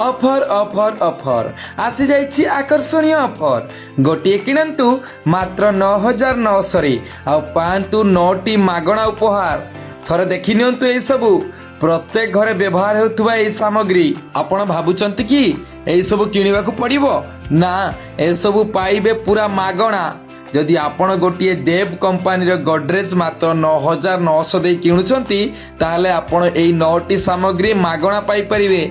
Offer offer offer আসি যাইছি আকর্ষণীয় অফর গোটিয়ে কিণন্তু মাত্র 9,900 ଆଉ ପାଆନ୍ତୁ 9ଟି ମାଗଣା ଉପହାର। ଥରେ ଦେଖି ନିଅନ୍ତୁ ଏଇ ସବୁ ପ୍ରତ୍ୟେକ ଘରେ ବ୍ୟବହାର ହେଉଥିବା ଏହି ସାମଗ୍ରୀ। ଆପଣ ଭାବୁଛନ୍ତି କି ଏଇ ସବୁ କିଣିବାକୁ ପଡ଼ିବ? ନା, ଏସବୁ ପାଇବେ ପୁରା ମାଗଣା। ଯଦି ଆପଣ ଗୋଟିଏ ଦେବ କମ୍ପାନୀର ଗଡରେଜ ମାତ୍ର 9,900 ଦେଇ କିଣୁଛନ୍ତି ତାହେଲେ ଆପଣ ଏଇ 9ଟି ସାମଗ୍ରୀ ମାଗଣା ପାଇପାରିବେ।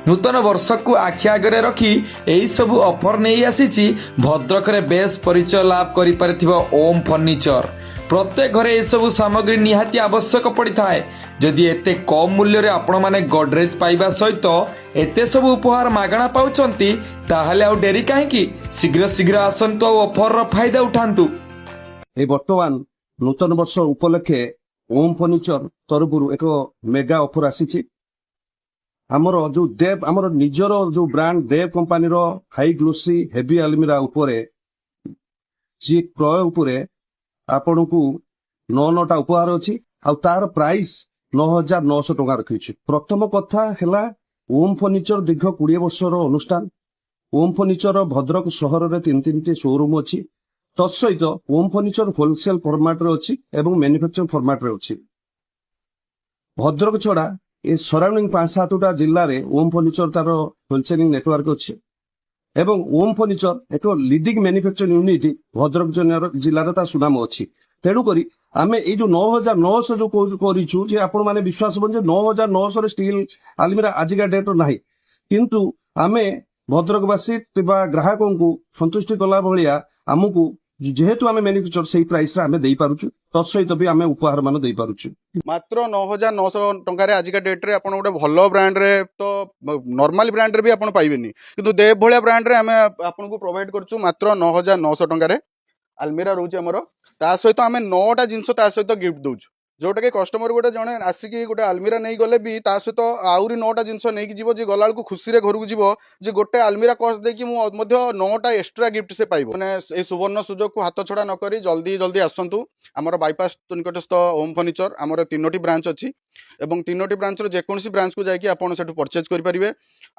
ନୂତନ ବର୍ଷକୁ ଆଖି ଆଗରେ ରଖି ଏହି ସବୁ ଅଫର ନେଇ ଆସିଛି ଭଦ୍ରକରେ ବେଶ ପରିଚୟ ଲାଭ କରିପାରିଥିବା ଓମ୍ ଫର୍ଣ୍ଣିଚର। ପ୍ରତ୍ୟେକ ଘରେ ଏସବୁ ସାମଗ୍ରୀ ନିହାତି ଆବଶ୍ୟକ ପଡ଼ିଥାଏ। ଯଦି ଏତେ କମ୍ ମୂଲ୍ୟରେ ଆପଣମାନେ ଗଡରେଜ ପାଇବା ସହିତ ଏତେ ସବୁ ଉପହାର ମାଗଣା ପାଉଛନ୍ତି ତାହେଲେ ଆଉ ଡେରି କାହିଁକି? ଶୀଘ୍ର ଶୀଘ୍ର ଆସନ୍ତୁ ଆଉ ଅଫରର ଫାଇଦା ଉଠାନ୍ତୁ। এই বর্তমান নূতন বর্ষ উপলক্ষে ওম ফর্নিচর তরফରୁ ଏକ ମେଗା ଅଫର ଆସିଛି। ଆମର ଯୋଉ ଦେବ ଆମର ନିଜର ଯୋଉ ବ୍ରାଣ୍ଡ ଦେବ କମ୍ପାନୀର ହାଇ ଗ୍ଲୋସି ହେଭି ଆଲମିରା ଉପରେ ଯିଏ କ୍ରୟ ଉପରେ ଆପଣଙ୍କୁ 9ଟା ଉପହାର ଅଛି ଆଉ ତାର ପ୍ରାଇସ୍ 9,900 ଟଙ୍କା ରଖିଛୁ। ପ୍ରଥମ କଥା ହେଲା ଓମ୍ ଫର୍ନିଚର ଦୀର୍ଘ 20 ବର୍ଷର ଅନୁଷ୍ଠାନ। ଓମ୍ ଫର୍ନିଚର ଭଦ୍ରକ ସହରରେ 3ଟି ଶୋରୁମ୍ ଅଛି। ତତ୍ସହିତ ଓମ୍ ଫର୍ନିଚର ହୋଲସେଲ ଫର୍ମାଟରେ ଅଛି ଏବଂ ମ୍ୟାନୁଫ୍ୟାକ୍ଚରିଂ ଫର୍ମାଟରେ ଅଛି। ଭଦ୍ରକ ଛଡା ଏ ସରାଉଣ୍ଡିଂ 5-7ଟା ଜିଲ୍ଲାରେ ଓମ୍ ଫର୍ନିଚର ତାର ହୋଲସେଲିଂ ନେଟୱାର୍କ ଅଛି ଏବଂ ଓମ୍ ଫର୍ନିଚର ଏକ ଲିଡିଂ ମ୍ୟାନୁଫ୍ୟାକ୍ଚରିଂ ୟୁନିଟ୍ ଭଦ୍ରକ ଜିଲ୍ଲାରେ ତାର ସୁନାମ ଅଛି। ତେଣୁକରି ଆମେ ଏଇ ଯୋଉ 9,900 ଯୋଉ କରିଛୁ ଯେ ଆପଣ ମାନେ ବିଶ୍ୱାସ କରନ୍ତୁ ଯେ 9,900 ଷ୍ଟିଲ ଆଲମିରା ଆଜିକା ଡେଟ୍ର ନାହିଁ, କିନ୍ତୁ ଆମେ ଭଦ୍ରକବାସୀ ବା ଗ୍ରାହକଙ୍କୁ ସନ୍ତୁଷ୍ଟି କଲା ଭଳିଆ ଆମକୁ ଯେହେତୁ ଆମେ ମ୍ୟାନୁଫ୍ୟାକ୍ଚର ସେଇ ପ୍ରାଇସରେ ଆମେ ଦେଇପାରୁଛୁ, ତତ୍ସହିତ ବି ଆମେ ଉପହାର ମାନ ଦେଇପାରୁଛୁ। ମାତ୍ର 9,900 ଟଙ୍କାରେ ଆଜିକା ଡେଟ୍ରେ ଆପଣ ଗୋଟେ ଭଲ ବ୍ରାଣ୍ଡରେ ତ ନର୍ମାଲ ବ୍ରାଣ୍ଡରେ ବି ଆପଣ ପାଇବେନି, କିନ୍ତୁ ଦେବ ଭଳିଆ ବ୍ରାଣ୍ଡରେ ଆମେ ଆପଣଙ୍କୁ ପ୍ରୋଭାଇଡ କରୁଛୁ ମାତ୍ର 9,900 ଟଙ୍କାରେ। ଆଲମିରା ରହୁଛି ଆମର, ତା ସହିତ ଆମେ 9ଟା ଜିନିଷ ତା ସହିତ ଗିଫ୍ଟ ଦଉଛୁ, ଯୋଉଟା କି କଷ୍ଟମର ଗୋଟେ ଜଣେ ଆସିକି ଗୋଟେ ଆଲମିରା ନେଇ ଗଲେ ବି ତା ସହିତ ଆହୁରି 9ଟା ଜିନିଷ ନେଇକି ଯିବ, ଯେ ଗଲାବେଳକୁ ଖୁସିରେ ଘରକୁ ଯିବ ଯେ ଗୋଟେ ଆଲମିରା କଷ୍ଟ ଦେଇକି ମୁଁ ମଧ୍ୟ 9ଟା ଏକ୍ସଟ୍ରା ଗିଫ୍ଟ ସେ ପାଇବ। ମାନେ ଏଇ ସୁବର୍ଣ୍ଣ ସୁଯୋଗକୁ ହାତ ଛଡା ନ କରି ଜଲ୍ଦି ଆସନ୍ତୁ ଆମର ବାଇପାସ୍ ନିକଟସ୍ଥ ଓମ୍ ଫର୍ନିଚର। ଆମର 3ଟି ବ୍ରାଞ୍ଚ ଅଛି ଏବଂ 3ଟି ବ୍ରାଞ୍ଚର ଯେକୌଣସି ବ୍ରାଞ୍ଚକୁ ଯାଇକି ଆପଣ ସେଠୁ ପରଚେଜ କରିପାରିବେ।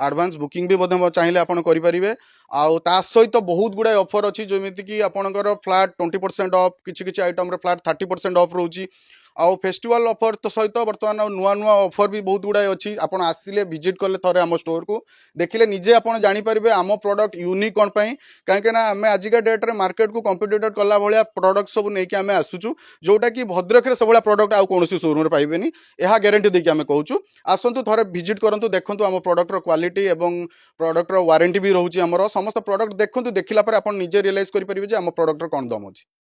ଆଡଭାନ୍ସ ବୁକିଂ ବି ମଧ୍ୟ ଚାହିଁଲେ ଆପଣ କରିପାରିବେ। ଆଉ ତା ସହିତ ବହୁତ ଗୁଡ଼ାଏ ଅଫର ଅଛି, ଯେମିତିକି ଆପଣଙ୍କର ଫ୍ଲାଟ୍ 20% ଅଫ୍, କିଛି ଆଇଟମରେ ଫ୍ଲାଟ୍ 30% ଅଫ୍ ରହୁଛି। ଆଉ ଫେଷ୍ଟିଭାଲ ଅଫର ତ ସହିତ ବର୍ତ୍ତମାନ ନୂଆ ଅଫର ବି ବହୁତ ଗୁଡ଼ାଏ ଅଛି। ଆପଣ ଆସିଲେ ଭିଜିଟ୍ କଲେ ଥରେ ଆମ ଷ୍ଟୋରକୁ ଦେଖିଲେ ନିଜେ ଆପଣ ଜାଣିପାରିବେ ଆମ ପ୍ରଡକ୍ଟ ୟୁନିକ୍ କ'ଣ ପାଇଁ। କାହିଁକିନା ଆମେ ଆଜିକା ଡେଟ୍ରେ ମାର୍କେଟକୁ କମ୍ପିଟିଟର କଲା ଭଳିଆ ପ୍ରଡକ୍ଟ ସବୁ ନେଇକି ଆମେ ଆସୁଛୁ, ଯୋଉଟାକି ଭଦ୍ରକରେ ସେଭଳିଆ ପ୍ରଡକ୍ଟ ଆଉ କୌଣସି ସୋରୁମରେ ପାଇବେନି, ଏହା ଗ୍ୟାରେଣ୍ଟି ଦେଇକି ଆମେ କହୁଛୁ। ଆସନ୍ତୁ ଥରେ ଭିଜିଟ୍ କରନ୍ତୁ, ଦେଖନ୍ତୁ ଆମ ପ୍ରଡକ୍ଟର କ୍ୱାଲିଟି ଏବଂ ପ୍ରଡକ୍ଟର ୱାରେଣ୍ଟି ବି ରହୁଛି ଆମର। ସମସ୍ତ ପ୍ରଡକ୍ଟ ଦେଖନ୍ତୁ, ଦେଖିଲା ପରେ ଆପଣ ନିଜେ ରିୟଲାଇଜ୍ କରିପାରିବେ ଯେ ଆମ ପ୍ରଡକ୍ଟର କ'ଣ ଦମ ଅଛି।